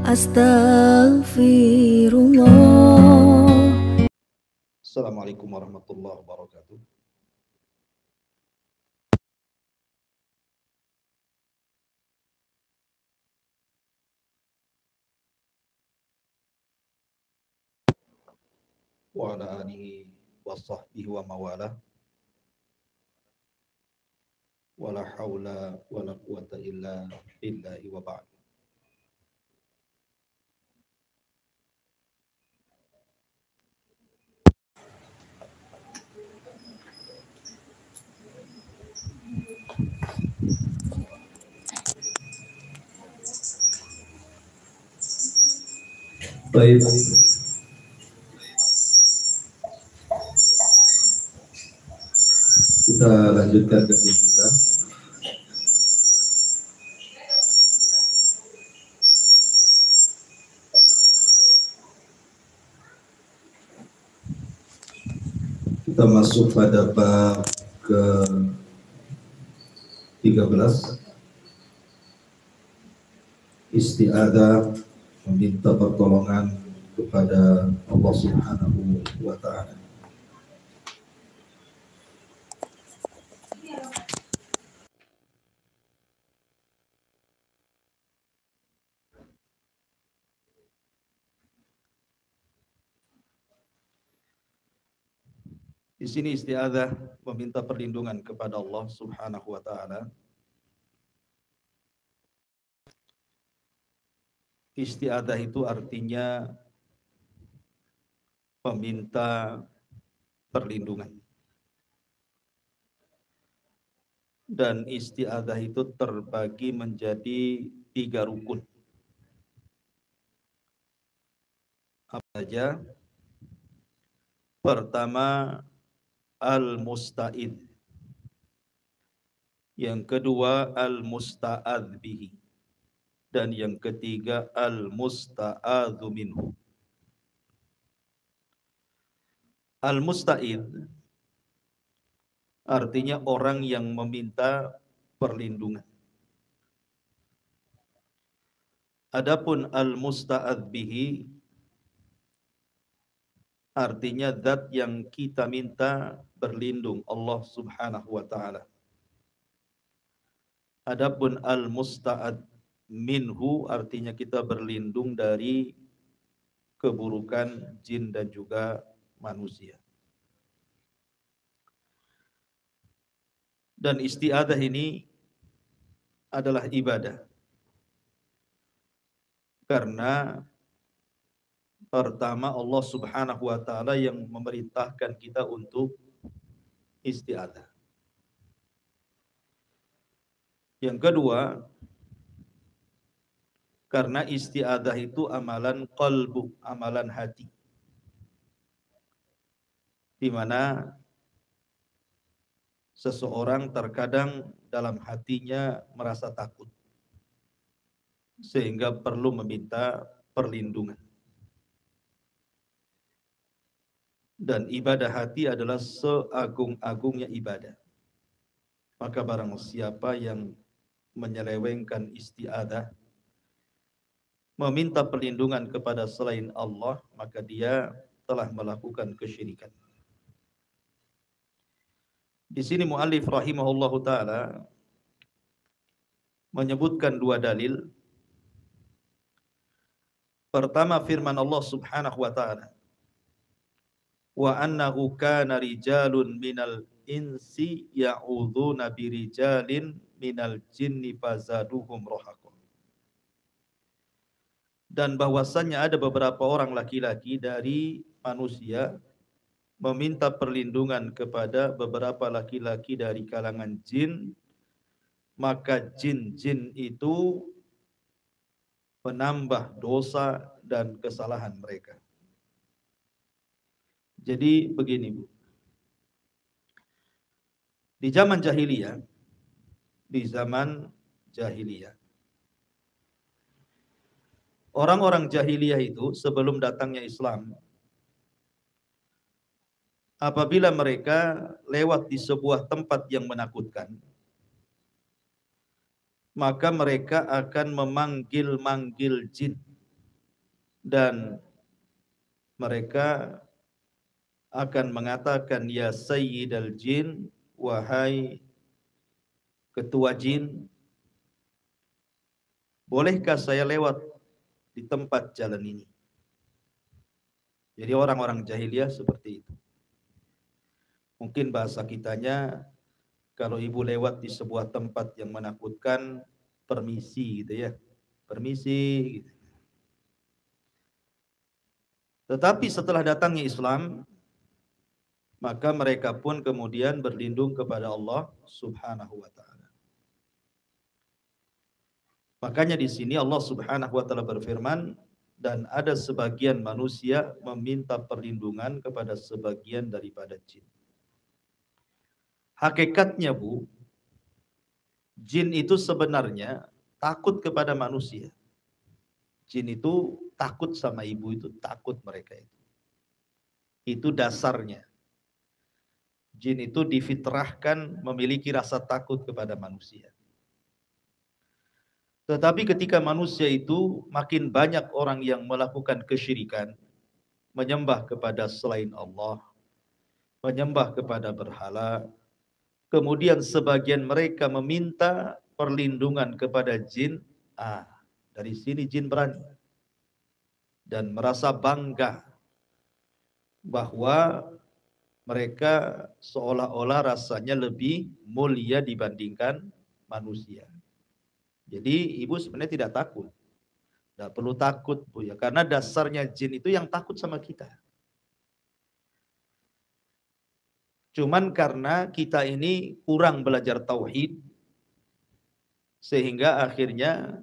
Astaghfirullah. Assalamualaikum warahmatullahi wabarakatuh. Wa ala alihi wa sahbihi wa mawalah. Wala haula wala quwata illa billahi wa ba'd. Baik. Kita lanjutkan kajian kita. Kita masuk pada bab ke-13, isti'adzah, meminta pertolongan kepada Allah Subhanahu wa ta'ala. Di sini isti'adzah meminta perlindungan kepada Allah Subhanahu wa ta'ala. Isti'adzah itu artinya meminta perlindungan. Dan isti'adzah itu terbagi menjadi 3 rukun. Apa saja? Pertama, al-musta'id. Yang kedua, al-musta'adz bihi. Dan yang ketiga, al-musta'adzu minhu. Al-musta'id artinya orang yang meminta perlindungan. Adapun al-musta'adz bihi artinya zat yang kita minta berlindung, Allah Subhanahu wa ta'ala. Adapun al-musta'adz minhu artinya kita berlindung dari keburukan jin dan juga manusia. Dan isti'adzah ini adalah ibadah. Karena pertama Allah Subhanahu wa ta'ala yang memerintahkan kita untuk isti'adzah. Yang kedua, karena isti'adzah itu amalan qalbu, amalan hati. Di mana seseorang terkadang dalam hatinya merasa takut, sehingga perlu meminta perlindungan. Dan ibadah hati adalah seagung-agungnya ibadah. Maka barang siapa yang menyelewengkan isti'adzah, meminta perlindungan kepada selain Allah, maka dia telah melakukan kesyirikan. Di sini muallif rahimahullahu taala menyebutkan 2 dalil. Pertama, firman Allah Subhanahu wa taala, wa annahu kana rijalun minal insi ya'udzuna birijalin minal jinni fazaduhum rahaqa. Dan bahwasannya ada beberapa orang laki-laki dari manusia meminta perlindungan kepada beberapa laki-laki dari kalangan jin, maka jin-jin itu menambah dosa dan kesalahan mereka. Jadi begini, Bu. Di zaman jahiliyah, orang-orang jahiliyah itu sebelum datangnya Islam, apabila mereka lewat di sebuah tempat yang menakutkan, maka mereka akan memanggil-manggil jin dan mereka akan mengatakan, ya sayyidal jin, wahai ketua jin, bolehkah saya lewat di tempat jalan ini? Jadi orang-orang jahiliyah seperti itu. Mungkin bahasa kitanya, kalau ibu lewat di sebuah tempat yang menakutkan, permisi gitu ya. Permisi gitu. Tetapi setelah datangnya Islam, maka mereka pun kemudian berlindung kepada Allah Subhanahu wa taala. Makanya di sini Allah Subhanahu wa taala berfirman, dan ada sebagian manusia meminta perlindungan kepada sebagian daripada jin. Hakikatnya Bu, jin itu sebenarnya takut kepada manusia. Jin itu takut sama ibu, itu takut mereka itu. Itu dasarnya. Jin itu difitrahkan memiliki rasa takut kepada manusia. Tetapi ketika manusia itu makin banyak orang yang melakukan kesyirikan, menyembah kepada selain Allah, menyembah kepada berhala, kemudian sebagian mereka meminta perlindungan kepada jin, dari sini jin berani dan merasa bangga bahwa mereka seolah-olah rasanya lebih mulia dibandingkan manusia. Jadi ibu sebenarnya tidak takut. Tidak perlu takut Bu ya, karena dasarnya jin itu yang takut sama kita. Cuman karena kita ini kurang belajar tauhid, sehingga akhirnya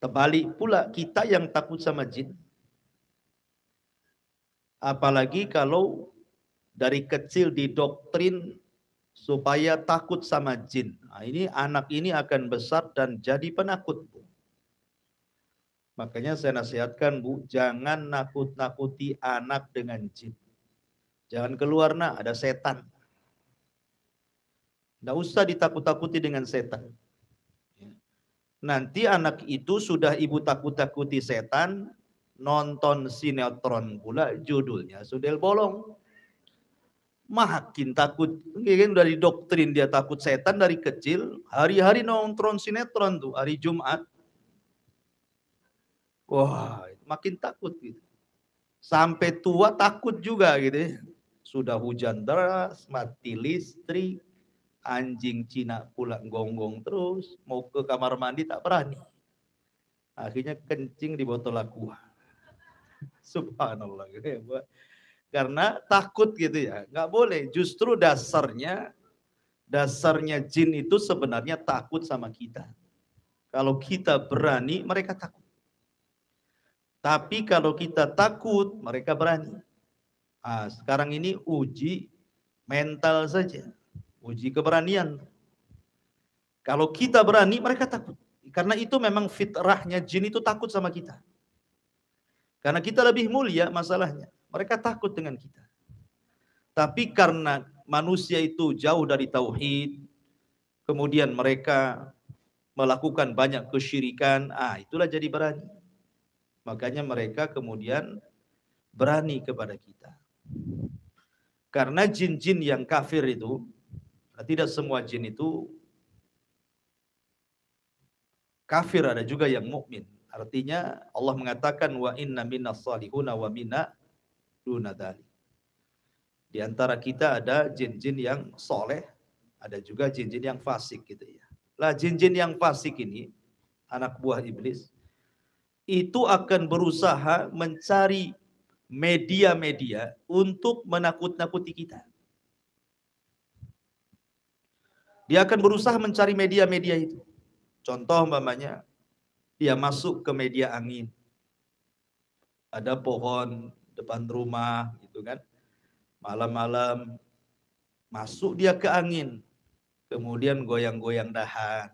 terbalik pula kita yang takut sama jin. Apalagi kalau dari kecil didoktrin supaya takut sama jin. Nah, ini anak ini akan besar dan jadi penakut, Bu. Makanya saya nasihatkan, Bu, jangan nakut-nakuti anak dengan jin. Jangan keluar, nak, ada setan. Nggak usah ditakut-takuti dengan setan. Nanti anak itu sudah ibu takut-takuti setan, nonton sinetron pula judulnya Sundel Bolong. Makin takut, kan udah didoktrin dia takut setan dari kecil, hari-hari nonton sinetron tuh, hari Jumat. Wah, makin takut gitu. Sampai tua takut juga gitu ya. Sudah hujan deras, mati listrik, anjing Cina pula gonggong terus, mau ke kamar mandi tak berani. Akhirnya kencing di botol aqua. Subhanallah gitu ya, Bu. Karena takut gitu ya. Nggak boleh. Justru dasarnya jin itu sebenarnya takut sama kita. Kalau kita berani, mereka takut. Tapi kalau kita takut, mereka berani. Sekarang ini uji mental saja. Uji keberanian. Kalau kita berani, mereka takut. Karena itu memang fitrahnya jin itu takut sama kita. Karena kita lebih mulia masalahnya. Mereka takut dengan kita. Tapi karena manusia itu jauh dari tauhid, kemudian mereka melakukan banyak kesyirikan, itulah jadi berani. Makanya mereka kemudian berani kepada kita. Karena jin-jin yang kafir itu, tidak semua jin itu kafir, ada juga yang mukmin. Artinya Allah mengatakan wa inna minnas salihuna wa minna duna dzalik. Di antara kita ada jin-jin yang soleh, ada juga jin-jin yang fasik gitu ya. Lah jin-jin yang fasik ini, anak buah iblis, itu akan berusaha mencari media-media untuk menakut-nakuti kita. Dia akan berusaha mencari media-media itu. Contoh umpamanya, dia masuk ke media angin. Ada pohon depan rumah gitu kan. Malam-malam masuk dia ke angin, kemudian goyang-goyang dahan,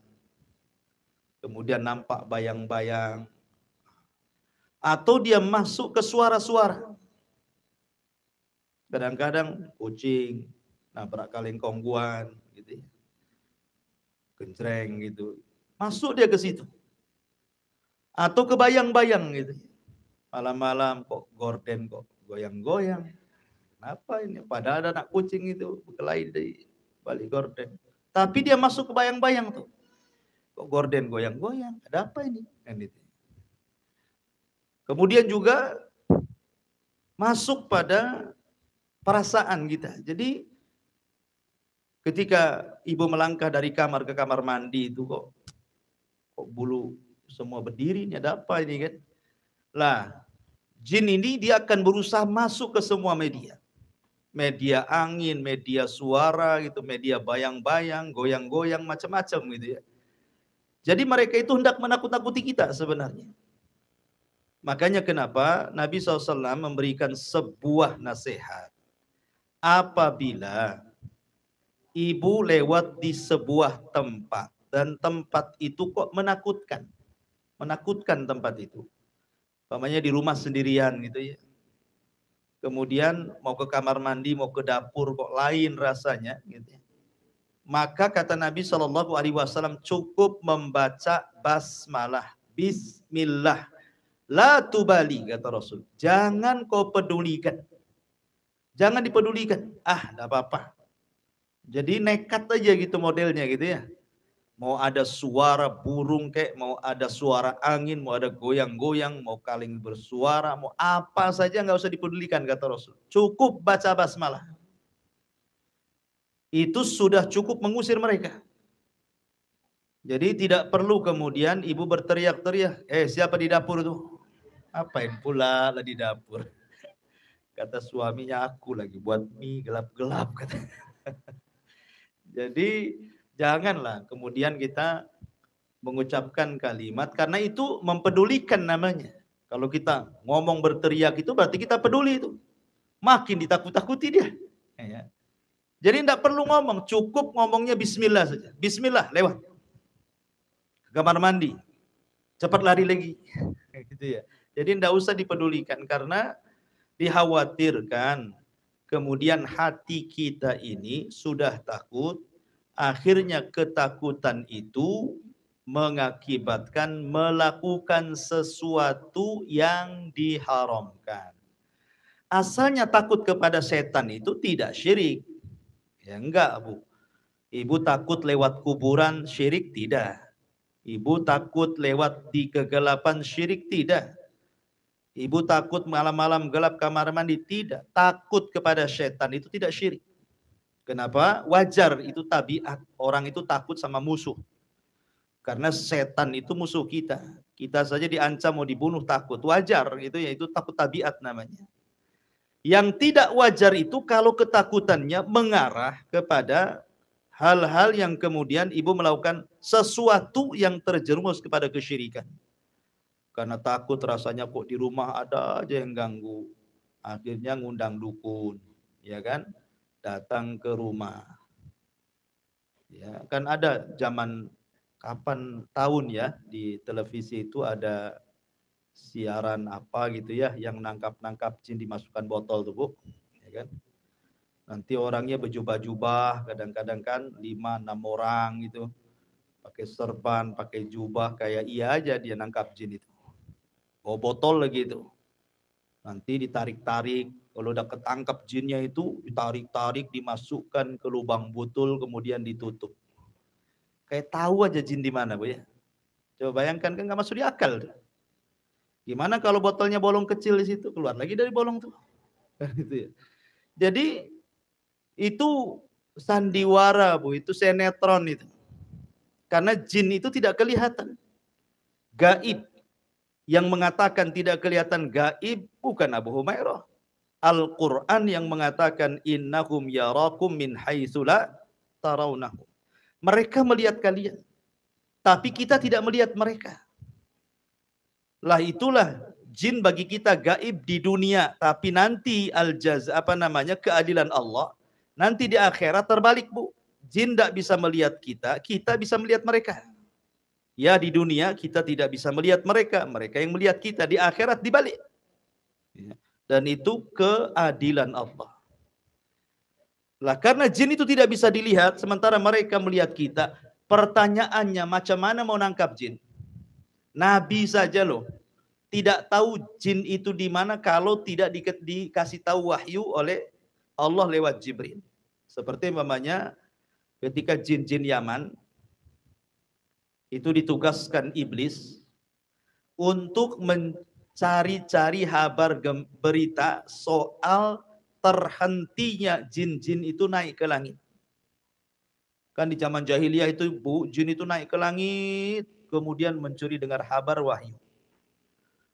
kemudian nampak bayang-bayang, atau dia masuk ke suara-suara. Kadang-kadang kucing nabrak kaleng kongguan gitu ya, kencreng gitu, masuk dia ke situ, atau ke bayang-bayang gitu. Malam-malam kok gorden kok goyang-goyang. Kenapa ini? Padahal ada anak kucing itu berkelahi di balik gorden. Tapi dia masuk ke bayang-bayang tuh. Kok gorden goyang-goyang? Ada apa ini? Kan itu. Kemudian juga masuk pada perasaan kita. Jadi ketika ibu melangkah dari kamar ke kamar mandi itu kok bulu semua berdiri, ini ada apa ini kan? Lah, jin ini dia akan berusaha masuk ke semua media. Media angin, media suara gitu, media bayang-bayang, goyang-goyang, macam-macam gitu ya. Jadi mereka itu hendak menakut-nakuti kita sebenarnya. Makanya kenapa Nabi SAW memberikan sebuah nasihat. Apabila ibu lewat di sebuah tempat, dan tempat itu kok menakutkan. Menakutkan tempat itu. Umpamanya di rumah sendirian gitu ya. Kemudian mau ke kamar mandi, mau ke dapur kok lain rasanya gitu. Maka kata Nabi SAW cukup membaca basmalah, bismillah, la tubali kata Rasul. Jangan kau pedulikan. Jangan dipedulikan. Enggak apa-apa. Jadi nekat aja gitu modelnya gitu ya. Mau ada suara burung kayak, mau ada suara angin, mau ada goyang-goyang, mau kaling bersuara, mau apa saja nggak usah dipedulikan kata Rasul. Cukup baca basmalah. Itu sudah cukup mengusir mereka. Jadi tidak perlu kemudian ibu berteriak-teriak, siapa di dapur tuh? Apain pula lah di dapur? Kata suaminya, aku lagi buat mie gelap-gelap kata. Jadi janganlah kemudian kita mengucapkan kalimat, karena itu mempedulikan namanya. Kalau kita ngomong berteriak itu berarti kita peduli itu. Makin ditakut-takuti dia. Ya. Jadi tidak perlu ngomong, cukup ngomongnya bismillah saja. Bismillah, lewat. Ke kamar mandi. Cepat lari lagi. Gitu ya. Jadi tidak usah dipedulikan, karena dikhawatirkan kemudian hati kita ini sudah takut, akhirnya ketakutan itu mengakibatkan melakukan sesuatu yang diharamkan. Asalnya takut kepada setan itu tidak syirik. Ya enggak, Bu. Ibu takut lewat kuburan, syirik tidak. Ibu takut lewat di kegelapan, syirik tidak. Ibu takut malam-malam gelap kamar mandi, tidak. Takut kepada setan itu tidak syirik. Kenapa? Wajar, itu tabiat. Orang itu takut sama musuh. Karena setan itu musuh kita. Kita saja diancam mau dibunuh takut. Wajar, itu takut tabiat namanya. Yang tidak wajar itu kalau ketakutannya mengarah kepada hal-hal yang kemudian ibu melakukan sesuatu yang terjerumus kepada kesyirikan. Karena takut rasanya kok di rumah ada aja yang ganggu. Akhirnya ngundang dukun, ya kan? Datang ke rumah. Ya, kan ada zaman kapan tahun ya di televisi itu ada siaran apa gitu ya yang nangkap jin dimasukkan botol tuh, Bu. Ya kan? Nanti orangnya berjubah-jubah, kadang-kadang kan 5-6 orang gitu. Pakai serban, pakai jubah, kayak iya aja dia nangkap jin itu. Bawa botol lagi itu. Nanti ditarik-tarik, kalau udah ketangkap jinnya itu ditarik-tarik, dimasukkan ke lubang botol, kemudian ditutup. Kayak tahu aja jin di mana, Bu ya. Coba bayangkan, kan nggak masuk di akal. Gimana kalau botolnya bolong kecil di situ, keluar lagi dari bolong tuh. Gitu ya. Jadi itu sandiwara, Bu, itu sinetron itu. Karena jin itu tidak kelihatan. Gaib. Yang mengatakan tidak kelihatan gaib bukan Abu Humairah. Al-Quran yang mengatakan innahum yarakum min haitsu la tarawnahum. Mereka melihat kalian, tapi kita tidak melihat mereka. Lah itulah jin bagi kita gaib di dunia, tapi nanti keadilan Allah, nanti di akhirat terbalik, Bu. Jin tidak bisa melihat kita, kita bisa melihat mereka. Ya di dunia kita tidak bisa melihat mereka, mereka yang melihat kita. Di akhirat dibalik. Dan itu keadilan Allah. Lah karena jin itu tidak bisa dilihat, sementara mereka melihat kita. Pertanyaannya macam mana mau nangkap jin? Nabi saja loh tidak tahu jin itu di mana kalau tidak dikasih tahu wahyu oleh Allah lewat Jibril. Seperti umpamanya ketika jin-jin Yaman itu ditugaskan iblis untuk mencari-cari berita soal terhentinya jin-jin itu naik ke langit. Kan di zaman jahiliyah itu jin itu naik ke langit, kemudian mencuri dengar kabar wahyu.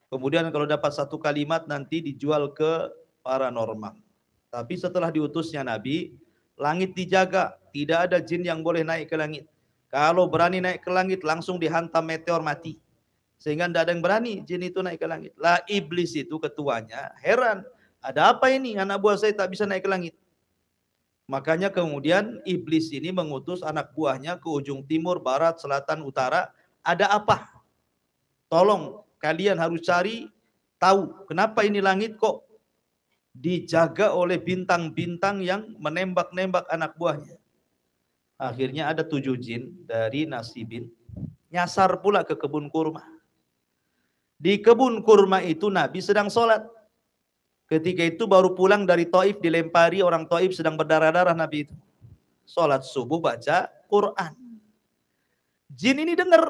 Kemudian kalau dapat satu kalimat nanti dijual ke paranormal. Tapi setelah diutusnya Nabi, langit dijaga, tidak ada jin yang boleh naik ke langit. Kalau berani naik ke langit langsung dihantam meteor mati. Sehingga tidak ada yang berani jin itu naik ke langit. Lah iblis itu ketuanya heran, ada apa ini anak buah saya tak bisa naik ke langit. Makanya kemudian iblis ini mengutus anak buahnya ke ujung timur, barat, selatan, utara. Ada apa? Tolong kalian harus cari tahu kenapa ini langit kok dijaga oleh bintang-bintang yang menembak-nembak anak buahnya. Akhirnya ada 7 jin dari Nasibin nyasar pula ke kebun kurma. Di kebun kurma itu Nabi sedang sholat. Ketika itu baru pulang dari Taif, dilempari orang Taif sedang berdarah-darah Nabi itu. Sholat subuh baca Quran. Jin ini dengar.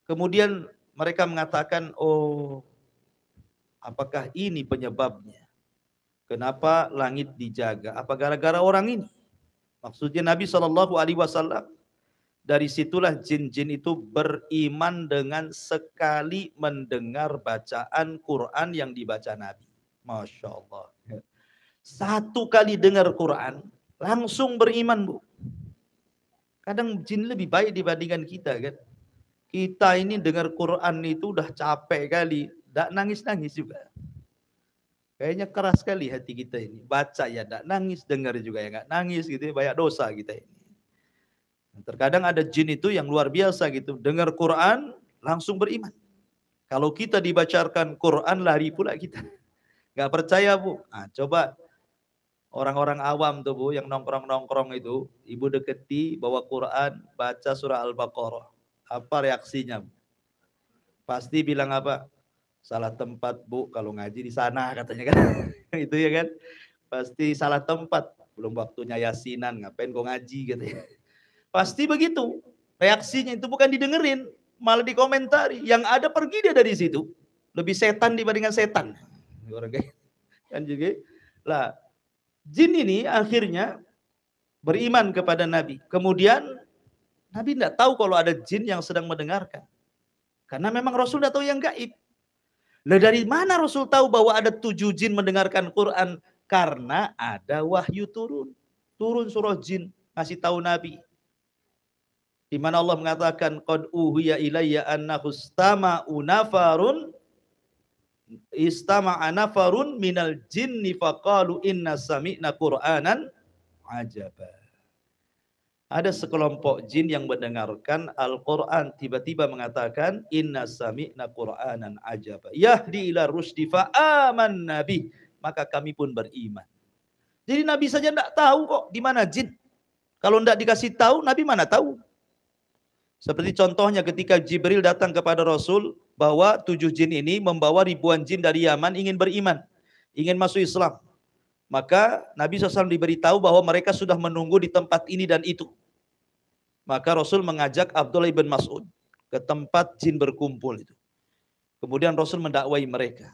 Kemudian mereka mengatakan, oh apakah ini penyebabnya? Kenapa langit dijaga? Apa gara-gara orang ini? Maksudnya Nabi SAW. Dari situlah jin-jin itu beriman dengan sekali mendengar bacaan Quran yang dibaca Nabi. Masya Allah. Satu kali dengar Quran, langsung beriman, Bu. Kadang jin lebih baik dibandingkan kita, kan? Kita ini dengar Quran itu udah capek kali, tidak nangis-nangis juga. Kayaknya keras sekali hati kita ini. Baca ya tidak nangis, dengar juga ya nggak nangis gitu, banyak dosa kita ini. Terkadang ada jin itu yang luar biasa gitu, dengar Quran langsung beriman. Kalau kita dibacakan Quran lari pula kita. Gak percaya, Bu? Nah, coba orang-orang awam tuh, Bu, yang nongkrong-nongkrong itu, ibu deketi bawa Quran, baca surah Al-Baqarah. Apa reaksinya, Bu? Pasti bilang apa? Salah tempat, Bu, kalau ngaji di sana katanya kan. Itu ya kan? Pasti salah tempat, belum waktunya yasinan, ngapain kau ngaji katanya. Pasti begitu. Reaksinya itu bukan didengerin, malah dikomentari. Yang ada pergi dia dari situ. Lebih setan dibandingkan setan. Kan juga. Lah, jin ini akhirnya beriman kepada Nabi. Kemudian Nabi tidak tahu kalau ada jin yang sedang mendengarkan. Karena memang Rasul tidak tahu yang gaib. Lah dari mana Rasul tahu bahwa ada 7 jin mendengarkan Quran? Karena ada wahyu turun. Turun surah jin, ngasih tahu Nabi. Di mana Allah mengatakan qad uhiya ilayya annahu istama'a nafarun minal jinni faqalu inna sami'na qur'anan ajaba. Ada sekelompok jin yang mendengarkan Al-Quran, tiba-tiba mengatakan inna sami'na qur'anan ajaba yahdi ila rusdi fa amanna bih, maka kami pun beriman. Jadi Nabi saja tidak tahu kok di mana jin. Kalau tidak dikasih tahu, Nabi mana tahu? Seperti contohnya ketika Jibril datang kepada Rasul bahwa 7 jin ini membawa ribuan jin dari Yaman ingin beriman, ingin masuk Islam. Maka Nabi SAW diberitahu bahwa mereka sudah menunggu di tempat ini dan itu. Maka Rasul mengajak Abdullah bin Mas'ud ke tempat jin berkumpul itu. Kemudian Rasul mendakwai mereka.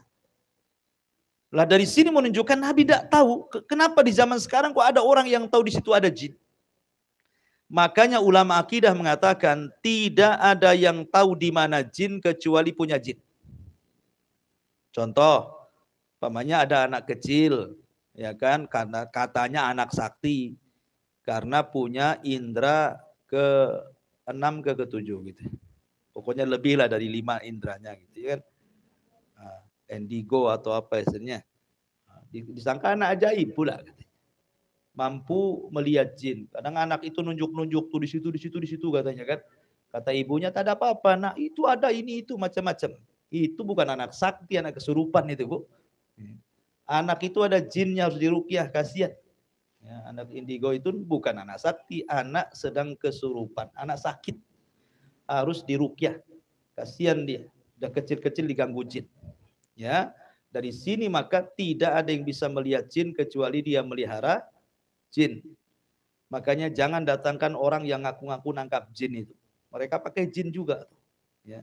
Lah dari sini menunjukkan Nabi tidak tahu kenapa di zaman sekarang kok ada orang yang tahu di situ ada jin. Makanya ulama akidah mengatakan tidak ada yang tahu di mana jin kecuali punya jin. Contoh, umpamanya ada anak kecil, ya kan, karena katanya anak sakti, karena punya indera ke-6 ke-7 gitu. Pokoknya lebih lah dari 5 indranya gitu kan. Indigo atau apa istilahnya. Disangka anak ajaib pula gitu. Mampu melihat jin. Kadang anak itu nunjuk-nunjuk tuh di situ katanya kan. Kata ibunya tak ada apa-apa. Nah itu ada ini itu macam-macam. Itu bukan anak sakti, anak kesurupan itu, Bu. Anak itu ada jinnya harus diruqyah, kasihan. Ya, anak indigo itu bukan anak sakti, anak sedang kesurupan, anak sakit. Harus diruqyah. Kasihan dia. Sudah kecil-kecil diganggu jin. Ya, dari sini maka tidak ada yang bisa melihat jin kecuali dia melihara jin. Makanya jangan datangkan orang yang ngaku-ngaku nangkap jin itu. Mereka pakai jin juga. Ya.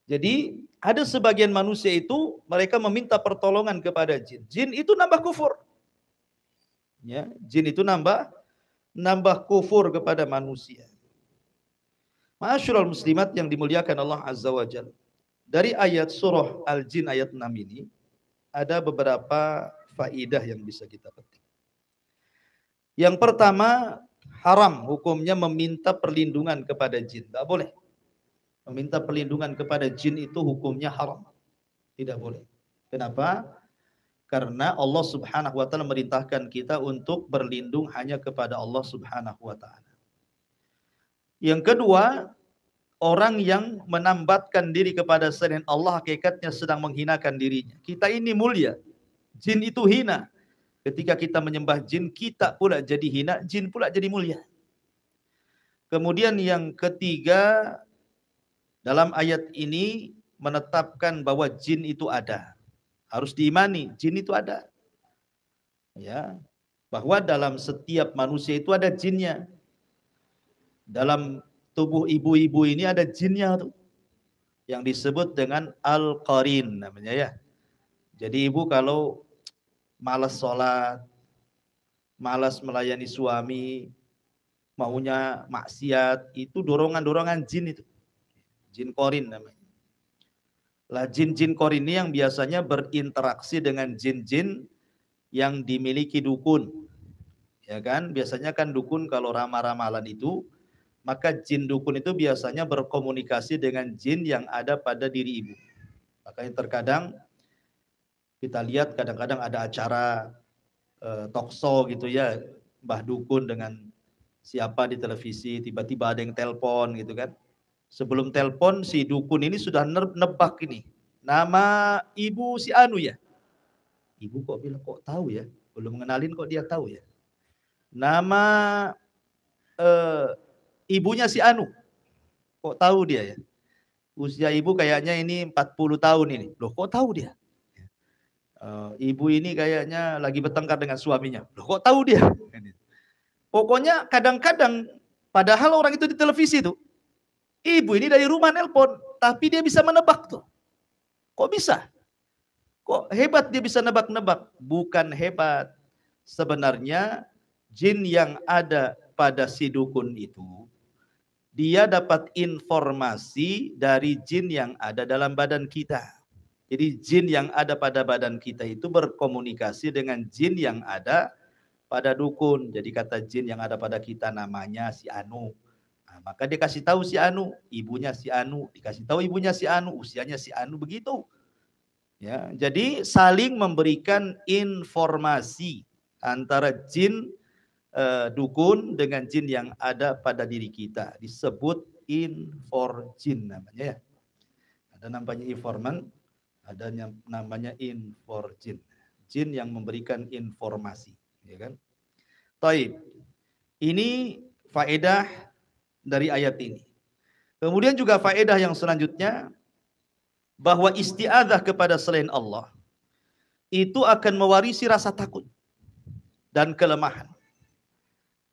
Jadi ada sebagian manusia itu mereka meminta pertolongan kepada jin. Jin itu nambah kufur. Ya, jin itu nambah kufur kepada manusia. Ma'asyiral muslimat yang dimuliakan Allah Azza wa Jalla. Dari ayat surah Al-Jin ayat 6 ini ada beberapa faidah yang bisa kita petik. Yang pertama, haram hukumnya meminta perlindungan kepada jin. Tidak boleh. Meminta perlindungan kepada jin itu hukumnya haram. Tidak boleh. Kenapa? Karena Allah Subhanahu wa taala merintahkan kita untuk berlindung hanya kepada Allah Subhanahu wa taala. Yang kedua, orang yang menambatkan diri kepada selain Allah hakikatnya sedang menghinakan dirinya. Kita ini mulia, jin itu hina. Ketika kita menyembah jin, kita pula jadi hina, jin pula jadi mulia. Kemudian yang ketiga, dalam ayat ini menetapkan bahwa jin itu ada. Harus diimani, jin itu ada. Ya, bahwa dalam setiap manusia itu ada jinnya. Dalam tubuh ibu-ibu ini ada jinnya tuh. Yang disebut dengan al-qarin namanya ya. Jadi ibu kalau malas sholat, malas melayani suami, maunya maksiat, itu dorongan-dorongan jin itu. Jin korin namanya. Lah jin-jin korin ini yang biasanya berinteraksi dengan jin-jin yang dimiliki dukun. Ya kan? Biasanya kan dukun kalau ramal-ramalan itu, maka jin dukun itu biasanya berkomunikasi dengan jin yang ada pada diri ibu. Makanya terkadang kita lihat kadang-kadang ada acara talkshow gitu ya, Mbah Dukun dengan siapa di televisi, tiba-tiba ada yang telepon gitu kan. Sebelum telepon si dukun ini sudah nebak ini. Nama ibu si Anu ya. Ibu kok bilang kok tahu ya? Belum mengenalin kok dia tahu ya. Nama ibunya si Anu. Kok tahu dia ya? Usia ibu kayaknya ini 40 tahun ini. Loh kok tahu dia? Ibu ini kayaknya lagi bertengkar dengan suaminya. Loh kok tahu dia? Pokoknya kadang-kadang padahal orang itu di televisi tuh. Ibu ini dari rumah nelpon, tapi dia bisa menebak tuh. Kok bisa? Kok hebat dia bisa nebak-nebak? Bukan hebat. Sebenarnya jin yang ada pada si dukun itu, dia dapat informasi dari jin yang ada dalam badan kita. Jadi jin yang ada pada badan kita itu berkomunikasi dengan jin yang ada pada dukun. Jadi kata jin yang ada pada kita namanya si Anu. Nah, maka dia kasih tahu si Anu, ibunya si Anu, dikasih tahu ibunya si Anu, usianya si Anu, begitu. Ya, jadi saling memberikan informasi antara jin dukun dengan jin yang ada pada diri kita. Disebut inforjin namanya ya. Ada namanya informan, ada yang namanya inforjin. Jin yang memberikan informasi, ya kan? Taib. Ini faedah dari ayat ini. Kemudian juga faedah yang selanjutnya, bahwa isti'adzah kepada selain Allah itu akan mewarisi rasa takut dan kelemahan.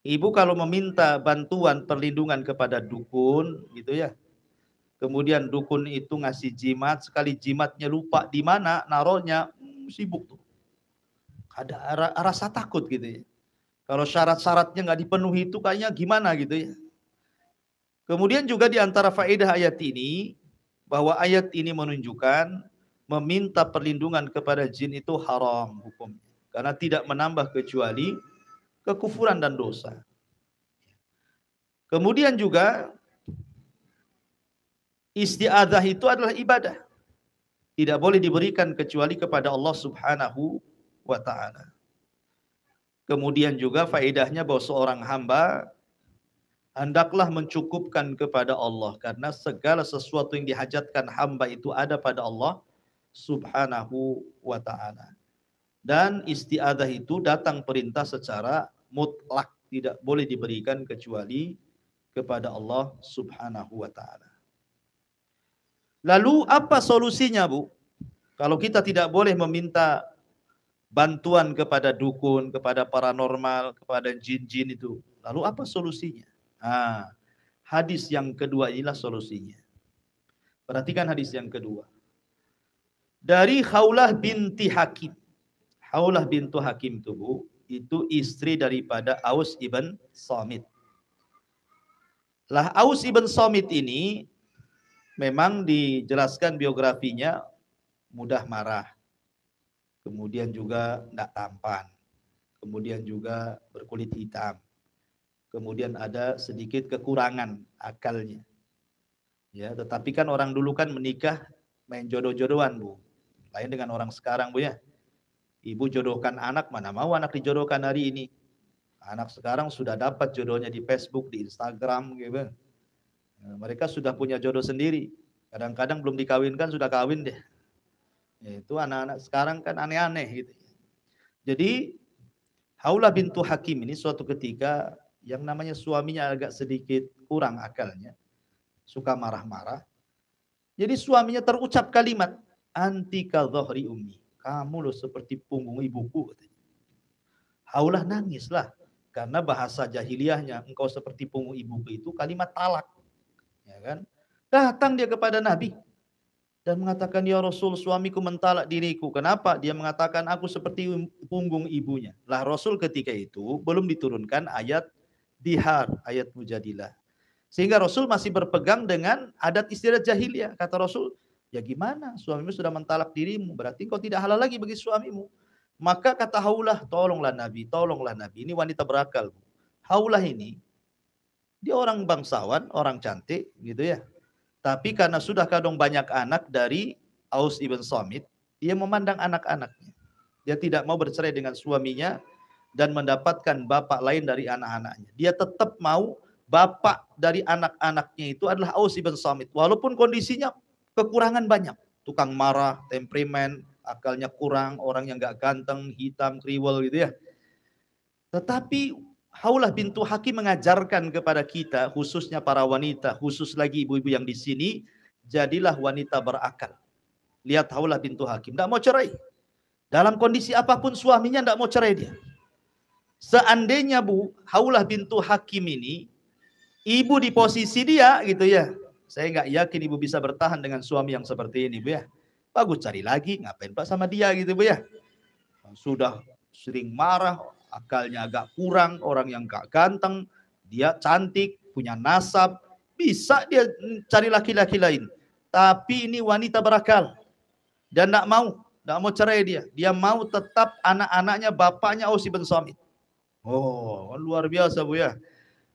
Ibu kalau meminta bantuan perlindungan kepada dukun gitu ya, kemudian dukun itu ngasih jimat, sekali jimatnya lupa di mana naruhnya, sibuk tuh. Ada rasa takut gitu ya. Kalau syarat-syaratnya nggak dipenuhi itu kayaknya gimana gitu ya. Kemudian juga di antara faedah ayat ini, bahwa ayat ini menunjukkan meminta perlindungan kepada jin itu haram hukumnya. Karena tidak menambah kecuali kekufuran dan dosa. Kemudian juga isti'adzah itu adalah ibadah. Tidak boleh diberikan kecuali kepada Allah Subhanahu wa ta'ala. Kemudian juga faedahnya bahwa seorang hamba hendaklah mencukupkan kepada Allah, karena segala sesuatu yang dihajatkan hamba itu ada pada Allah Subhanahu wa ta'ala. Dan isti'adzah itu datang perintah secara mutlak, tidak boleh diberikan kecuali kepada Allah Subhanahu wa ta'ala. Lalu apa solusinya, Bu? Kalau kita tidak boleh meminta bantuan kepada dukun, kepada paranormal, kepada jin-jin itu. Lalu apa solusinya? Ah, hadis yang kedua inilah solusinya. Perhatikan hadis yang kedua. Dari Khawlah binti Hakim. Khawlah bintu Hakim itu, Bu, itu istri daripada Aus ibn Samit. Lah Aus ibn Samit ini memang dijelaskan biografinya mudah marah. Kemudian juga tidak tampan. Kemudian juga berkulit hitam. Kemudian ada sedikit kekurangan akalnya. Ya, tetapi kan orang dulu kan menikah main jodoh-jodohan, Bu. Lain dengan orang sekarang, Bu ya. Ibu jodohkan anak, mana mau anak dijodohkan hari ini. Anak sekarang sudah dapat jodohnya di Facebook, di Instagram gitu. Nah, mereka sudah punya jodoh sendiri. Kadang-kadang belum dikawinkan sudah kawin deh. Ya, itu anak-anak sekarang kan aneh-aneh gitu. Jadi Khawlah bintu Hakim ini suatu ketika yang namanya suaminya agak sedikit kurang akalnya, suka marah-marah. Jadi suaminya terucap kalimat, anti ka dhahri ummi. Kamu loh seperti punggung ibuku. Khawlah nangislah. Karena bahasa jahiliyahnya, engkau seperti punggung ibuku itu kalimat talak. Ya kan? Datang dia kepada Nabi dan mengatakan, ya Rasul, suamiku mentalak diriku. Kenapa? Dia mengatakan aku seperti punggung ibunya. Lah Rasul ketika itu belum diturunkan ayat dihar, ayat mujadilah. Sehingga Rasul masih berpegang dengan adat istiadat jahiliyah. Kata Rasul, ya gimana? Suamimu sudah mentalak dirimu, berarti kau tidak halal lagi bagi suamimu. Maka kata Khawlah, tolonglah Nabi, tolonglah Nabi. Ini wanita berakal. Khawlah ini, dia orang bangsawan, orang cantik gitu ya. Tapi karena sudah kadang banyak anak dari Aus ibn Samit, dia memandang anak-anaknya. Dia tidak mau bercerai dengan suaminya dan mendapatkan bapak lain dari anak-anaknya. Dia tetap mau bapak dari anak-anaknya itu adalah Aus ibn Samit. Walaupun kondisinya kekurangan banyak. Tukang marah, temperamen, akalnya kurang, orang yang gak ganteng, hitam, kriwel gitu ya. Tetapi Khawlah bintu Hakim mengajarkan kepada kita, khususnya para wanita, khusus lagi ibu-ibu yang di sini, jadilah wanita berakal. Lihat Khawlah bintu Hakim, tidak mau cerai. Dalam kondisi apapun suaminya tidak mau cerai dia. Seandainya Bu, Khawlah bintu Hakim ini, ibu di posisi dia gitu ya, saya nggak yakin ibu bisa bertahan dengan suami yang seperti ini, Bu ya. Bagus cari lagi, ngapain Pak sama dia gitu, Bu ya. Sudah sering marah, akalnya agak kurang, orang yang gak ganteng, dia cantik, punya nasab, bisa dia cari laki-laki lain. Tapi ini wanita berakal dan tidak mau cerai dia. Dia mau tetap anak-anaknya bapaknya Aus bin Samit. Oh, luar biasa Bu ya.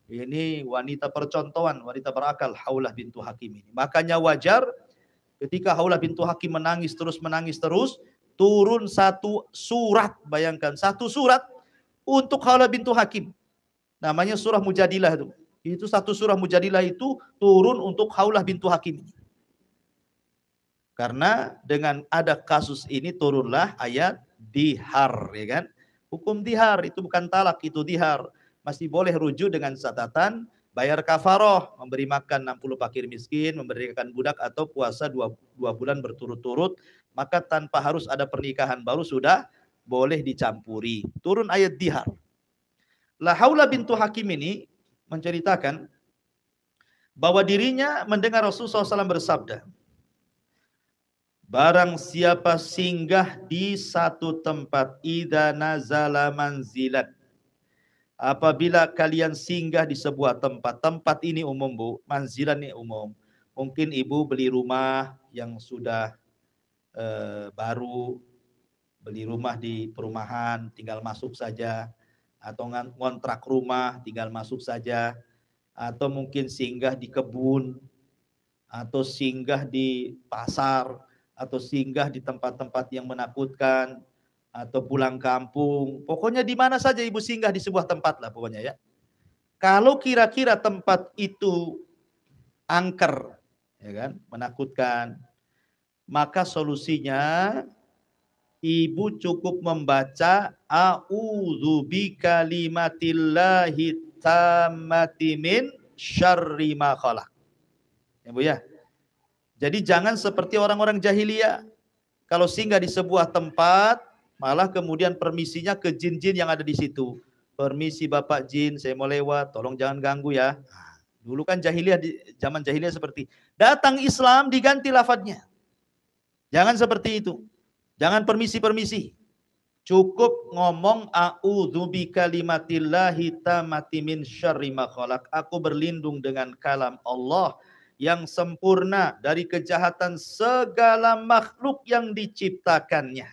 Ini wanita percontohan, wanita berakal, Khawlah bintu Hakim ini. Makanya wajar ketika Khawlah bintu Hakim menangis terus, turun satu surat, bayangkan satu surat untuk Khawlah bintu Hakim. Namanya surah Mujadilah itu. Itu satu surah Mujadilah itu turun untuk Khawlah bintu Hakim. Karena dengan ada kasus ini turunlah ayat dihar, ya kan? Hukum dihar itu bukan talak, itu dihar. Masih boleh rujuk dengan catatan bayar kafaroh, memberi makan 60 fakir miskin, memberikan budak atau puasa 2 bulan berturut-turut, maka tanpa harus ada pernikahan baru sudah boleh dicampuri. Turun ayat dihar. Lah Khawlah bintu Hakim ini menceritakan bahwa dirinya mendengar Rasulullah SAW bersabda, barang siapa singgah di satu tempat, idza nazala manzilan, apabila kalian singgah di sebuah tempat, tempat ini umum Bu, manzilan ini umum. Mungkin ibu beli rumah yang sudah baru, beli rumah di perumahan, tinggal masuk saja, atau ngontrak rumah, tinggal masuk saja, atau mungkin singgah di kebun, atau singgah di pasar, atau singgah di tempat-tempat yang menakutkan, atau pulang kampung. Pokoknya di mana saja ibu singgah di sebuah tempat lah pokoknya ya. Kalau kira-kira tempat itu angker, ya kan, menakutkan, maka solusinya ibu cukup membaca a'udzu bikalimatillahi tammati min syarri ma khalaq. Ya Bu ya. Jadi jangan seperti orang-orang jahiliyah. Kalau singgah di sebuah tempat, malah kemudian permisinya ke jin-jin yang ada di situ. Permisi Bapak Jin, saya mau lewat, tolong jangan ganggu ya. Nah, dulu kan jahiliyah, di zaman jahiliyah seperti datang Islam diganti lafadznya. Jangan seperti itu. Jangan permisi-permisi. Cukup ngomong a'udzu bikalimatillahi tammati min syarri ma khalaq. Aku berlindung dengan kalam Allah yang sempurna dari kejahatan segala makhluk yang diciptakannya.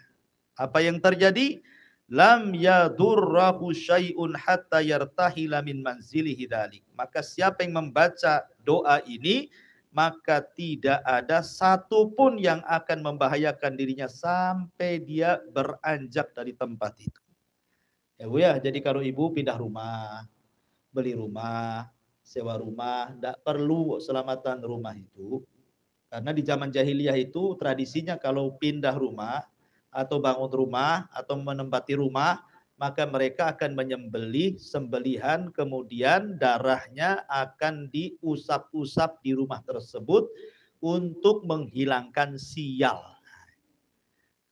Apa yang terjadi? Lam yadurrahu syai'un hatta yartahila min manzilihi dzalik. Maka siapa yang membaca doa ini, maka tidak ada satupun yang akan membahayakan dirinya sampai dia beranjak dari tempat itu. Ya Bu ya, jadi kalau ibu pindah rumah, beli rumah, sewa rumah, tidak perlu selamatan rumah itu. Karena di zaman jahiliyah itu tradisinya kalau pindah rumah atau bangun rumah atau menempati rumah, maka mereka akan menyembelih sembelihan, kemudian darahnya akan diusap-usap di rumah tersebut untuk menghilangkan sial.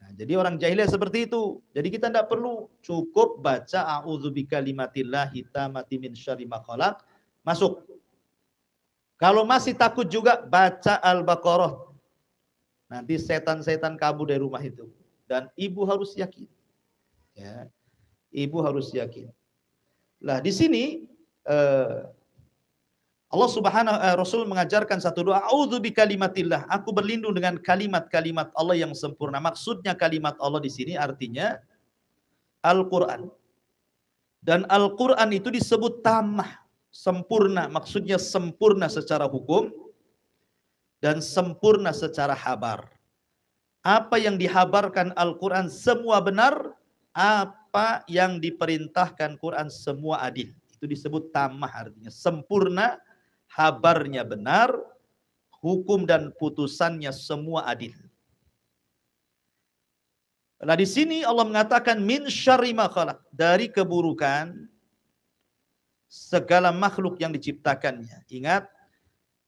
Nah, jadi orang jahiliyah seperti itu. Jadi kita tidak perlu, cukup baca a'udzubika limatillahi tammati min syarri ma khalaq, masuk. Kalau masih takut juga baca Al-Baqarah. Nanti setan-setan kabur dari rumah itu. Dan ibu harus yakin. Ya, ibu harus yakin. Lah di sini Allah Subhanahu Rasul mengajarkan satu doa, a'udzu bikalimatillah. Aku berlindung dengan kalimat-kalimat Allah yang sempurna. Maksudnya kalimat Allah di sini artinya Al-Qur'an. Dan Al-Qur'an itu disebut tamah, sempurna. Maksudnya sempurna secara hukum dan sempurna secara habar. Apa yang dihabarkan Al-Quran semua benar, apa yang diperintahkan Quran semua adil. Itu disebut tamah, artinya sempurna, habarnya benar, hukum dan putusannya semua adil. Nah di sini Allah mengatakan min syarri ma khalaq, dari keburukan segala makhluk yang diciptakannya. Ingat,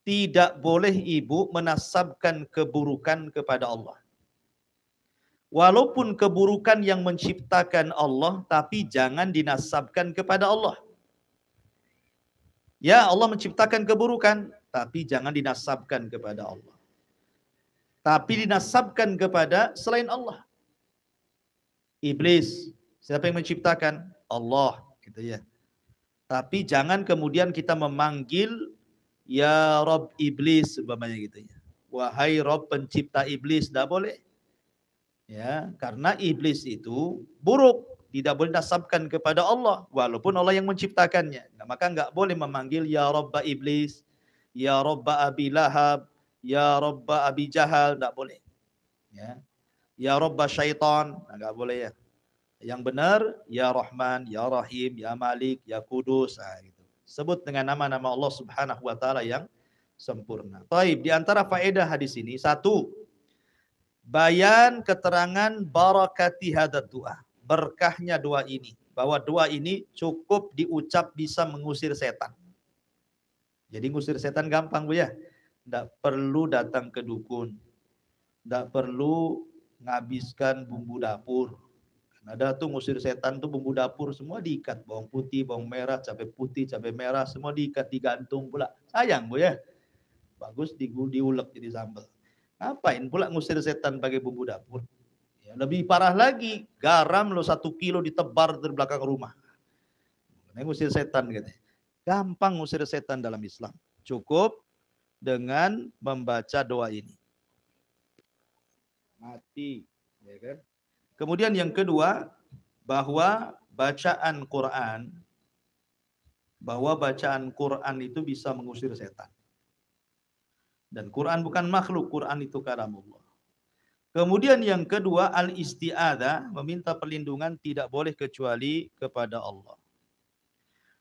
tidak boleh ibu menasabkan keburukan kepada Allah. Walaupun keburukan yang menciptakan Allah, tapi jangan dinasabkan kepada Allah. Ya, Allah menciptakan keburukan, tapi jangan dinasabkan kepada Allah. Tapi dinasabkan kepada selain Allah. Iblis, siapa yang menciptakan? Allah, gitu ya. Tapi jangan kemudian kita memanggil ya Rob Iblis, umpamanya gitu ya. Wahai Rob pencipta iblis, tidak boleh. Ya, karena iblis itu buruk, tidak boleh nasabkan kepada Allah walaupun Allah yang menciptakannya. Nah, maka enggak boleh memanggil ya Rabba iblis, ya Rabba Abi Lahab, ya Rabba Abi Jahal, enggak boleh. Ya. Ya Rabba syaitan, enggak boleh ya. Yang benar ya Rahman, ya Rahim, ya Malik, ya Kudus, nah, gitu. Sebut dengan nama-nama Allah Subhanahu wa taala yang sempurna. Baik, di antara faedah hadis ini, satu, bayan keterangan barakati hadat doa. Berkahnya doa ini. Bahwa doa ini cukup diucap bisa mengusir setan. Jadi ngusir setan gampang Bu ya. Tidak perlu datang ke dukun. Tidak perlu ngabiskan bumbu dapur. Ada tuh ngusir setan tuh bumbu dapur semua diikat. Bawang putih, bawang merah, cabai putih, cabai merah semua diikat, digantung pula. Sayang Bu ya. Bagus diulek jadi sambal. Ngapain pula ngusir setan pakai bumbu dapur? Ya, lebih parah lagi, garam lo 1 kilo ditebar dari belakang rumah. Ini ngusir setan gitu. Gampang ngusir setan dalam Islam. Cukup dengan membaca doa ini. Mati, ya kan? Kemudian yang kedua, bahwa bacaan Quran itu bisa mengusir setan. Dan Quran bukan makhluk, Quran itu kalamullah. Kemudian yang kedua, al-isti'adzah, meminta perlindungan tidak boleh kecuali kepada Allah.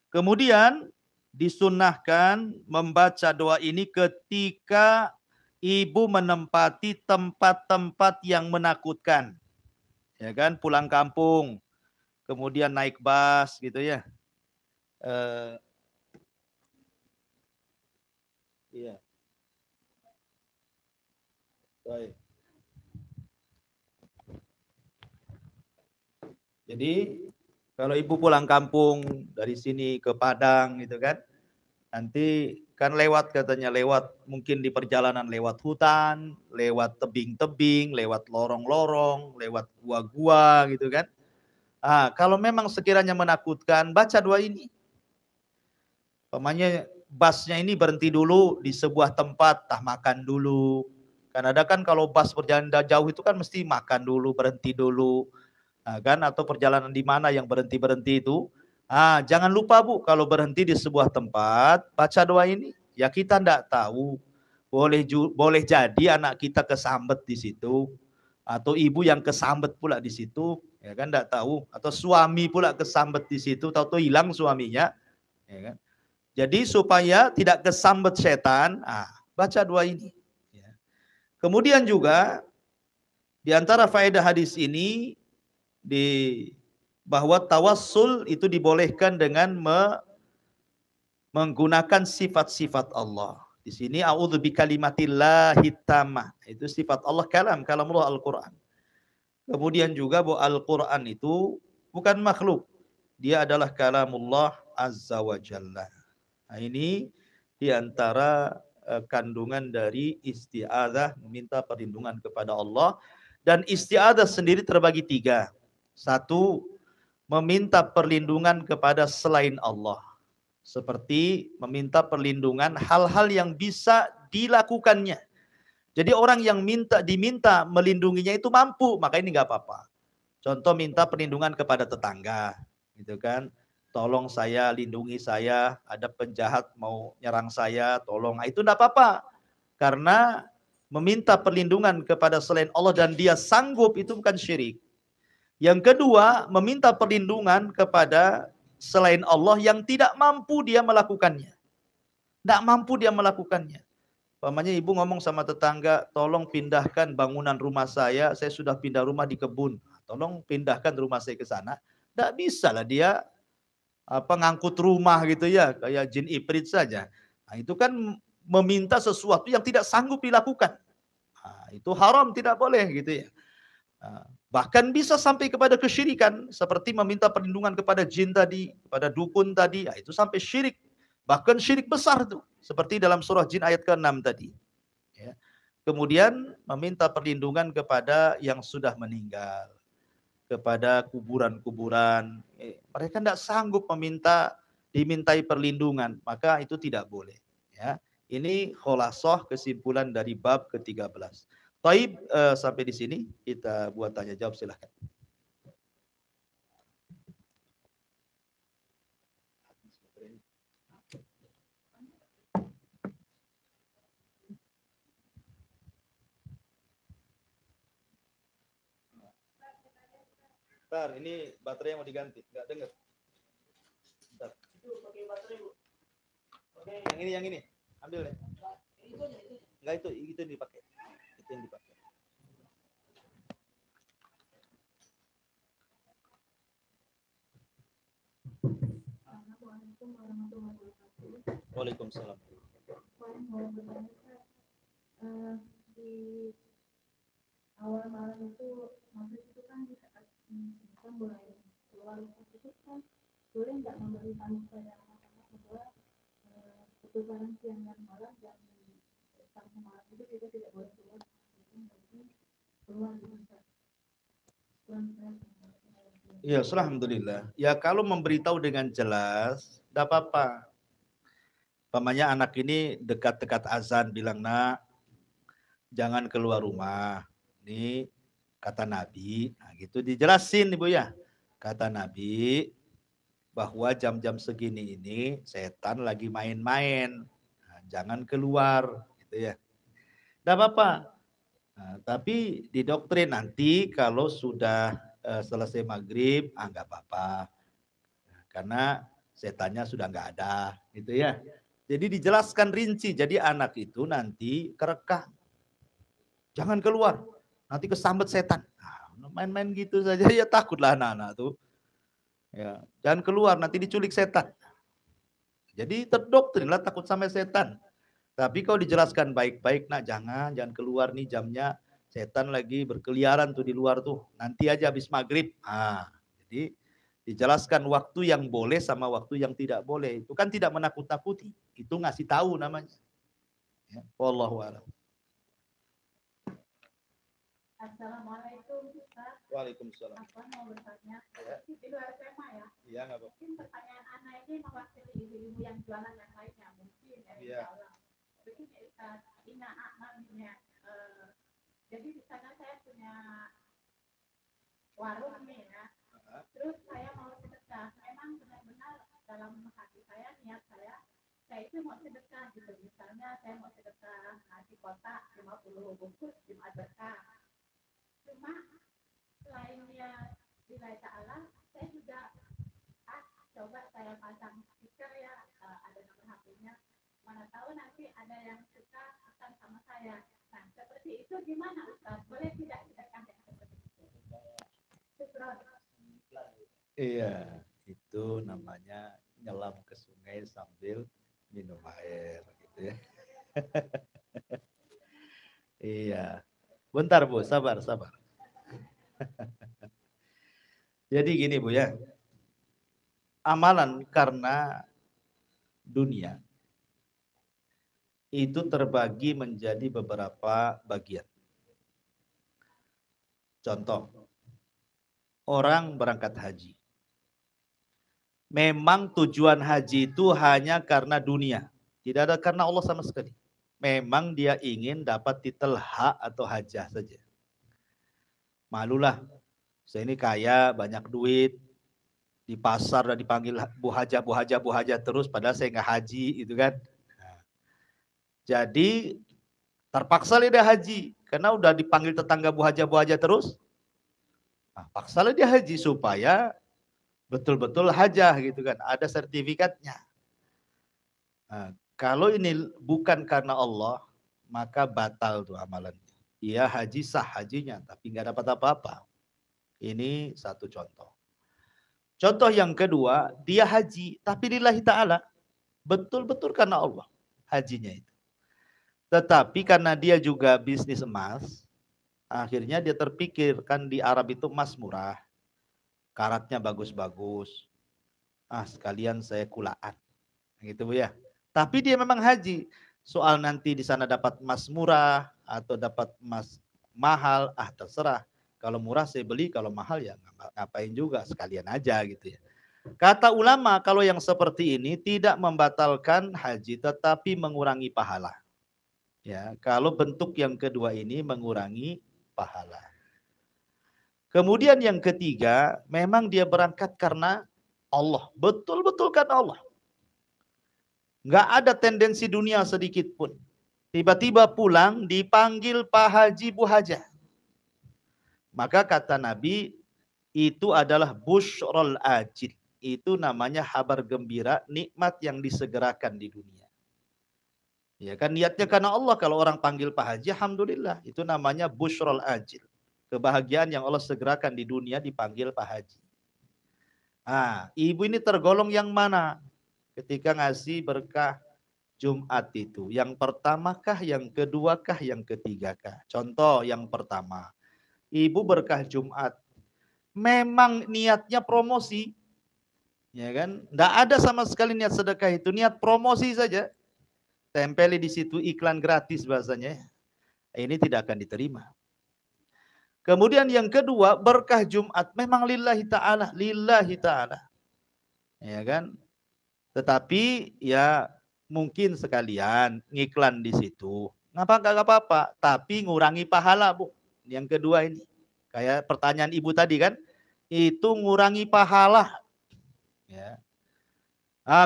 Kemudian disunnahkan membaca doa ini ketika ibu menempati tempat-tempat yang menakutkan. Ya kan, pulang kampung, kemudian naik bus gitu ya. Iya. Baik. Jadi kalau ibu pulang kampung dari sini ke Padang gitu kan, nanti kan lewat katanya, lewat mungkin di perjalanan lewat hutan, lewat tebing-tebing, lewat lorong-lorong, lewat gua-gua gitu kan. Ah, kalau memang sekiranya menakutkan, baca doa ini. Pamannya busnya ini berhenti dulu di sebuah tempat, tah makan dulu. Kan ada kan kalau bus perjalanan jauh itu kan mesti makan dulu, berhenti dulu. Nah, kan atau perjalanan di mana yang berhenti-berhenti itu. Ah, jangan lupa Bu, kalau berhenti di sebuah tempat, baca doa ini. Ya kita enggak tahu. Boleh jadi anak kita kesambet di situ atau ibu yang kesambet pula di situ, ya kan enggak tahu, atau suami pula kesambet di situ, tahu-tahu hilang suaminya, ya kan. Jadi supaya tidak kesambet setan, baca doa ini. Ya. Kemudian juga di antara faedah hadis ini di bahwa tawassul itu dibolehkan dengan menggunakan sifat-sifat Allah. Di sini a'udzu bikalimatillahi tammah. Itu sifat Allah, kalamullah Al-Qur'an. Kemudian juga bahwa Al-Qur'an itu bukan makhluk. Dia adalah kalamullah azza wa jalla. Nah, ini diantara kandungan dari isti'adzah, meminta perlindungan kepada Allah. Dan isti'adzah sendiri terbagi 3. 1, meminta perlindungan kepada selain Allah. Seperti meminta perlindungan hal-hal yang bisa dilakukannya. Jadi orang yang diminta melindunginya itu mampu, maka ini nggak apa-apa. Contoh minta perlindungan kepada tetangga, gitu kan. Tolong saya, lindungi saya, ada penjahat mau nyerang saya, tolong. Itu enggak apa-apa. Karena meminta perlindungan kepada selain Allah dan dia sanggup itu bukan syirik. Yang kedua, meminta perlindungan kepada selain Allah yang tidak mampu dia melakukannya. Enggak mampu dia melakukannya. Pamannya ibu ngomong sama tetangga, tolong pindahkan bangunan rumah saya sudah pindah rumah di kebun. Tolong pindahkan rumah saya ke sana. Enggak bisa lah dia ngangkut rumah gitu ya, kayak jin ifrit saja. Nah, itu kan meminta sesuatu yang tidak sanggup dilakukan. Nah, itu haram, tidak boleh gitu ya. Nah, bahkan bisa sampai kepada kesyirikan seperti meminta perlindungan kepada jin tadi, kepada dukun tadi, itu sampai syirik. Bahkan syirik besar tuh, seperti dalam surah Jin ayat ke-6 tadi. Ya. Kemudian meminta perlindungan kepada yang sudah meninggal, kepada kuburan-kuburan. Mereka tidak sanggup dimintai perlindungan, maka itu tidak boleh. Ya. Ini khulasoh kesimpulan dari bab ke-13. Taib, sampai di sini kita buat tanya jawab, silahkan. Bentar, ini baterai mau diganti, nggak dengar. Bentar. Itu pakai baterai, Bu. Oke, yang ini, ambil deh. Enggak, itu yang dipakai. Itu yang dipakai. Waalaikumsalam. Di awal malam itu maghrib itu kan di saat kita mulai keluar itu kan boleh nggak memberitahu kepada anak-anak bahwa keturunan siang dan malam dan sampai malam itu kita tidak boleh keluar Ya, alhamdulillah. Ya kalau memberitahu dengan jelas, tidak apa-apa. Pamannya anak ini dekat-dekat azan bilang, nak, jangan keluar rumah. Ini kata Nabi, nah, gitu dijelasin Ibu ya. Kata Nabi bahwa jam-jam segini ini setan lagi main-main. Nah, jangan keluar, gitu ya. Tidak apa-apa. Nah, tapi didoktrin nanti kalau sudah selesai maghrib, nggak apa-apa. Nah, karena setannya sudah nggak ada, gitu ya. Jadi dijelaskan rinci. Jadi anak itu nanti kerekam. Jangan keluar, nanti kesambet setan. Nah, main-main gitu saja ya takutlah anak-anak tuh. Ya, jangan keluar nanti diculik setan. Jadi terdoktrinlah takut sama setan. Tapi kalau dijelaskan baik-baik, nak jangan keluar nih jamnya, setan lagi berkeliaran tuh di luar tuh, nanti aja habis maghrib. Jadi dijelaskan waktu yang boleh sama waktu yang tidak boleh. Itu kan tidak menakut-nakuti, itu ngasih tahu namanya. Ya, wallahu a'lam. Assalamualaikum Ustaz. Waalaikumsalam. Apa mau bertanya? Ya. Di luar tema ya. Iya, nggak apa-apa. Mungkin pertanyaan Ana ini mewakili ibu-ibu yang jualan yang lainnya mungkin ya. Iya. Begini Ustaz, Ina namanya. Jadi di sana saya punya warung nih ya. Terus saya mau sedekah. Memang benar-benar dalam hati saya, niat saya itu mau sedekah gitu. Misalnya saya mau sedekah nasi kotak 50 bungkus Jumat berkah. Cuma selainnya lillahi ta'ala, saya juga coba saya pasang stiker ya, ada nomor HP-nya. Mana tahu nanti ada yang suka akan sama saya. Nah, seperti itu gimana Ustaz? Boleh tidak sedekah yang seperti itu? Syukron. Iya, itu namanya nyelam ke sungai sambil minum air gitu ya. Iya. Bentar Bu, sabar. Jadi gini Bu ya. Amalan karena dunia itu terbagi menjadi beberapa bagian. Contoh, orang berangkat haji. Memang tujuan haji itu hanya karena dunia. Tidak ada karena Allah sama sekali. Memang dia ingin dapat titel hak atau hajah saja. Malulah, saya ini kaya, banyak duit, di pasar dan dipanggil Bu Haja terus, padahal saya nggak haji, itu kan. Jadi terpaksa dia haji, karena udah dipanggil tetangga Bu Haja terus. Nah, paksalah dia haji supaya betul-betul hajah gitu kan, ada sertifikatnya. Nah, kalau ini bukan karena Allah, maka batal tuh amalannya. Ia haji sah hajinya, tapi nggak dapat apa-apa. Ini satu contoh. Contoh yang kedua, dia haji, tapi lillahi ta'ala. Betul-betul karena Allah hajinya itu. Tetapi karena dia juga bisnis emas, akhirnya dia terpikir, kan di Arab itu emas murah. Karatnya bagus-bagus. Sekalian saya kulaan. Gitu Bu ya. Tapi dia memang haji. Soal nanti di sana dapat emas murah atau dapat emas mahal, terserah. Kalau murah saya beli, kalau mahal ya ngapain juga, sekalian aja gitu ya. Kata ulama, kalau yang seperti ini tidak membatalkan haji tetapi mengurangi pahala. Ya, kalau bentuk yang kedua ini mengurangi pahala. Kemudian yang ketiga, memang dia berangkat karena Allah. Betul-betul karena Allah. Nggak ada tendensi dunia sedikit pun. Tiba-tiba pulang dipanggil Pak Haji, Bu Haja. Maka kata Nabi, itu adalah busyrul ajil. Itu namanya kabar gembira, nikmat yang disegerakan di dunia. Ya kan niatnya karena Allah. Kalau orang panggil Pak Haji, alhamdulillah. Itu namanya busyrul ajil. Kebahagiaan yang Allah segerakan di dunia dipanggil Pak Haji. Ibu ini tergolong yang mana? Ketika ngasih berkah Jumat itu. Yang pertamakah, yang keduakah, yang ketigakah? Contoh yang pertama. Ibu berkah Jumat. Memang niatnya promosi. Ya kan? Nggak ada sama sekali niat sedekah itu. Niat promosi saja. Tempeli di situ iklan gratis bahasanya. Ini tidak akan diterima. Kemudian yang kedua, berkah Jumat memang lillahi ta'ala, ya kan? Tetapi ya mungkin sekalian ngiklan di situ. Nggak apa-apa, tapi ngurangi pahala, Bu. Yang kedua ini, kayak pertanyaan Ibu tadi kan, itu ngurangi pahala. Ya.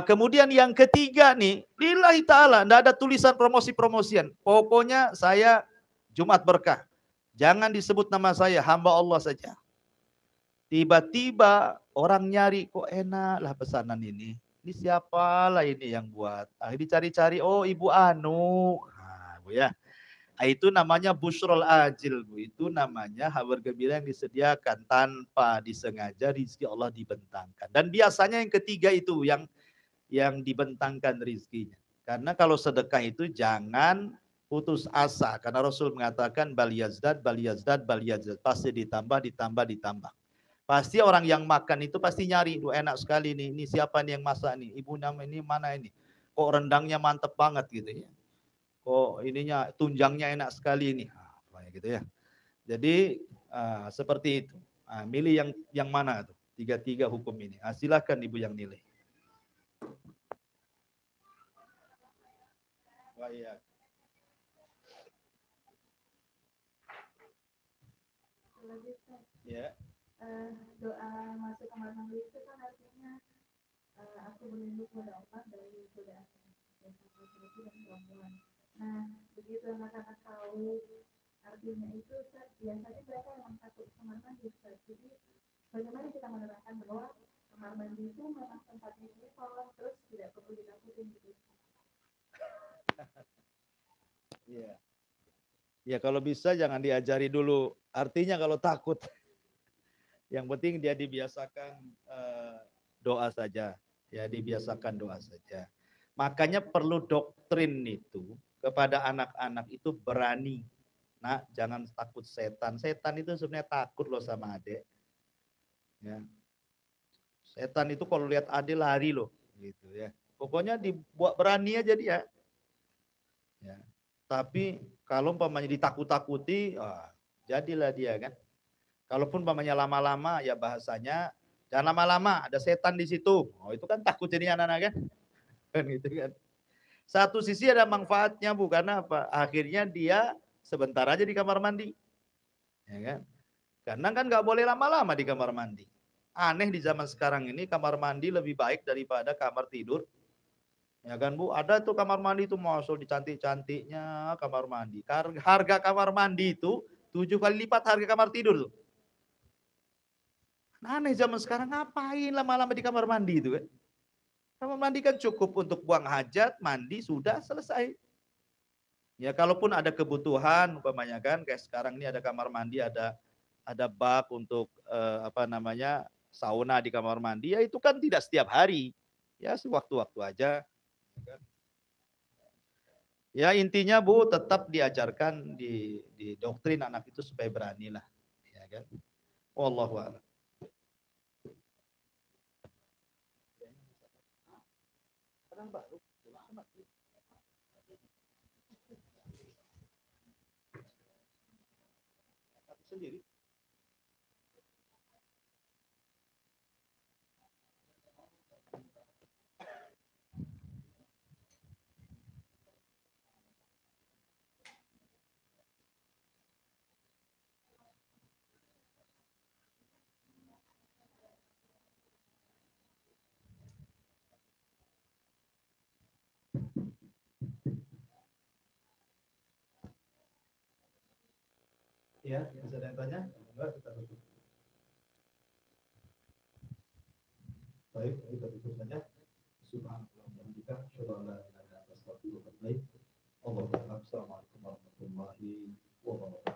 Kemudian yang ketiga nih, lillahi ta'ala, enggak ada tulisan promosi-promosian. Pokoknya saya Jumat berkah. Jangan disebut nama saya, hamba Allah saja. Tiba-tiba orang nyari, kok enak lah pesanan ini. Ini siapa lah ini yang buat. Dicari-cari, oh Ibu Anu. Bu ya. Itu namanya busyrul ajil, Bu. Itu namanya kabar gembira yang disediakan tanpa disengaja, rezeki Allah dibentangkan. Dan biasanya yang ketiga itu yang dibentangkan rezekinya. Karena kalau sedekah itu jangan putus asa. Karena Rasul mengatakan bal yazdad, bal yazdad, bal yazdad. Pasti ditambah, ditambah, ditambah. Pasti orang yang makan itu pasti nyari, duh enak sekali nih, ini siapa nih yang masak nih, ibu nama ini mana ini, kok rendangnya mantep banget gitu ya, kok ininya tunjangnya enak sekali nih, gitu ya. Jadi seperti itu, milih yang mana tuh, tiga hukum ini, silahkan ibu yang nilai. Wah, iya. Ya. Doa masuk kamar mandi itu kan artinya aku berlindung kepada Allah dari godaan dan gangguan. Nah, begitu anak-anak tahu artinya itu, biasanya mereka memang takut kamar mandi. Jadi, bagaimana kita menerangkan bahwa kamar mandi itu memang tempatnya kotor, terus tidak perlu ditakutin gitu. Iya. Ya kalau bisa jangan diajari dulu artinya kalau takut. Yang penting dia dibiasakan doa saja, ya dibiasakan doa saja. Makanya perlu doktrin itu kepada anak-anak itu berani. Nah, jangan takut setan. Setan itu sebenarnya takut loh sama adik. Ya. Setan itu kalau lihat adik lari loh, gitu ya. Pokoknya dibuat berani aja dia. Ya. Tapi kalau umpamanya ditakut-takuti, jadilah dia kan. Kalaupun umpamanya lama-lama, ya bahasanya jangan lama-lama, ada setan di situ. Oh, itu kan takut jadi anak-anak kan? Kan gitu kan. Satu sisi ada manfaatnya Bu, karena apa? Akhirnya dia sebentar aja di kamar mandi. Ya kan? Karena kan nggak boleh lama-lama di kamar mandi. Aneh di zaman sekarang ini kamar mandi lebih baik daripada kamar tidur. Ya kan Bu, ada tuh kamar mandi itu masuk dicantik-cantiknya kamar mandi. Harga kamar mandi itu 7 kali lipat harga kamar tidur tuh. Aneh zaman sekarang ngapain lama-lama di kamar mandi itu kan. Kamar mandi kan cukup untuk buang hajat, mandi, sudah selesai. Ya kalaupun ada kebutuhan umpamanya kan kayak sekarang ini ada kamar mandi, ada bak untuk sauna di kamar mandi, ya itu kan tidak setiap hari. Ya sewaktu-waktu aja. Ya intinya Bu tetap diajarkan di doktrin anak itu supaya berani lah. Ya kan. Wallahu a'lam. Sendiri. Ya, bisa ada yang tanya? Enggak, kita tutup. Baik, kita tutup saja. Subhanallah wa bihamdika, asyhadu an la ilaha illa anta, astaghfiruka wa atubu ilaik. Assalamualaikum warahmatullahi wabarakatuh.